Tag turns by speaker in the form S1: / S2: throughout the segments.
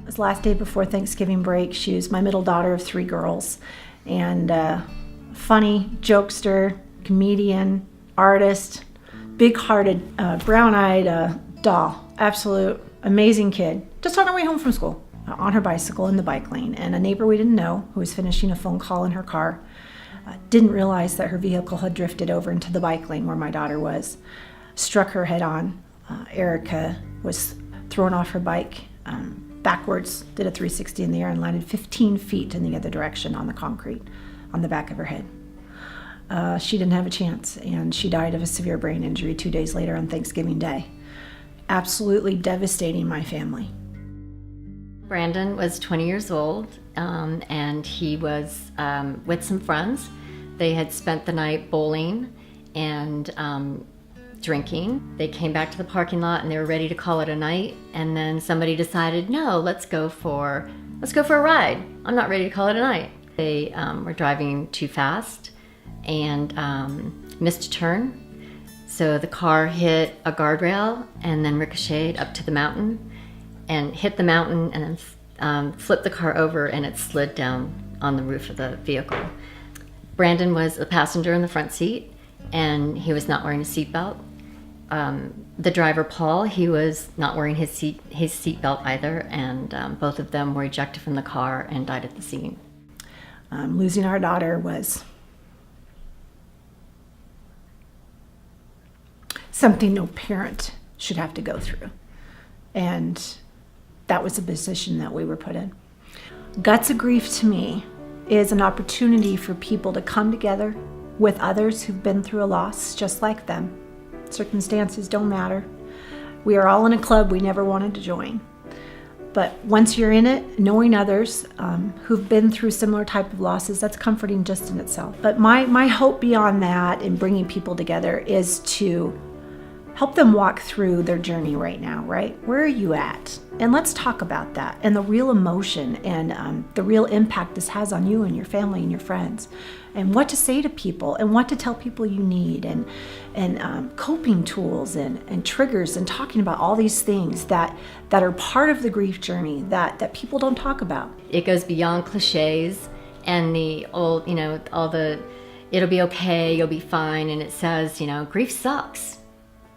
S1: It was the last day before Thanksgiving break. She was my middle daughter of 3 girls, and funny, jokester, comedian, artist, big-hearted, brown-eyed doll. Absolute amazing kid. Just on her way home from school, on her bicycle in the bike lane, and a neighbor we didn't know, who was finishing a phone call in her car, didn't realize that her vehicle had drifted over into the bike lane where my daughter was, struck her head on. Erica was thrown off her bike backwards, did a 360 in the air, and landed 15 feet in the other direction on the concrete on the back of her head. She didn't have a chance, and she died of a severe brain injury 2 days later on Thanksgiving Day. Absolutely devastating my family.
S2: Brandon was 20 years old, and he was with some friends. They had spent the night bowling and drinking. They came back to the parking lot and they were ready to call it a night, and then somebody decided, no, let's go for a ride. I'm not ready to call it a night. They were driving too fast and missed a turn. So the car hit a guardrail and then ricocheted up to the mountain and hit the mountain, and then flipped the car over, and it slid down on the roof of the vehicle. Brandon was a passenger in the front seat, and he was not wearing a seatbelt. The driver, Paul, he was not wearing his seatbelt either, and both of them were ejected from the car and died at the scene.
S1: Losing our daughter was something no parent should have to go through, and that was the position that we were put in. Guts of Grief to me is an opportunity for people to come together with others who've been through a loss just like them. Circumstances don't matter. We are all in a club we never wanted to join. But once you're in it, knowing others who've been through similar type of losses, that's comforting just in itself. But my hope beyond that in bringing people together is to help them walk through their journey right now, right? Where are you at? And let's talk about that and the real emotion and the real impact this has on you and your family and your friends, and what to say to people and what to tell people you need, and coping tools and triggers, and talking about all these things that are part of the grief journey that people don't talk about.
S2: It goes beyond clichés and the old, all the, it'll be okay, you'll be fine, and it says, grief sucks.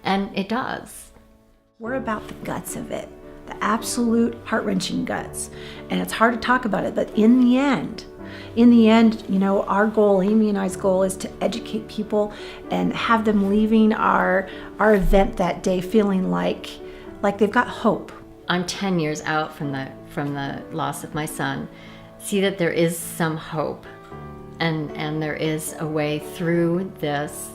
S2: And it does.
S1: We're about the guts of it, the absolute heart-wrenching guts. And it's hard to talk about it, but in the end, our goal, Amy and I's goal, is to educate people and have them leaving our event that day feeling like they've got hope.
S2: I'm 10 years out from the loss of my son. See that there is some hope, and there is a way through this.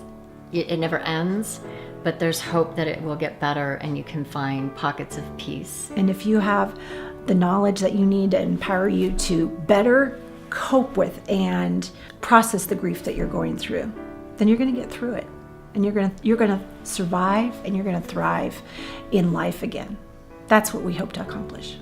S2: It never ends. But there's hope that it will get better and you can find pockets of peace.
S1: And if you have the knowledge that you need to empower you to better cope with and process the grief that you're going through, then you're going to get through it. And you're going to survive, and you're going to thrive in life again. That's what we hope to accomplish.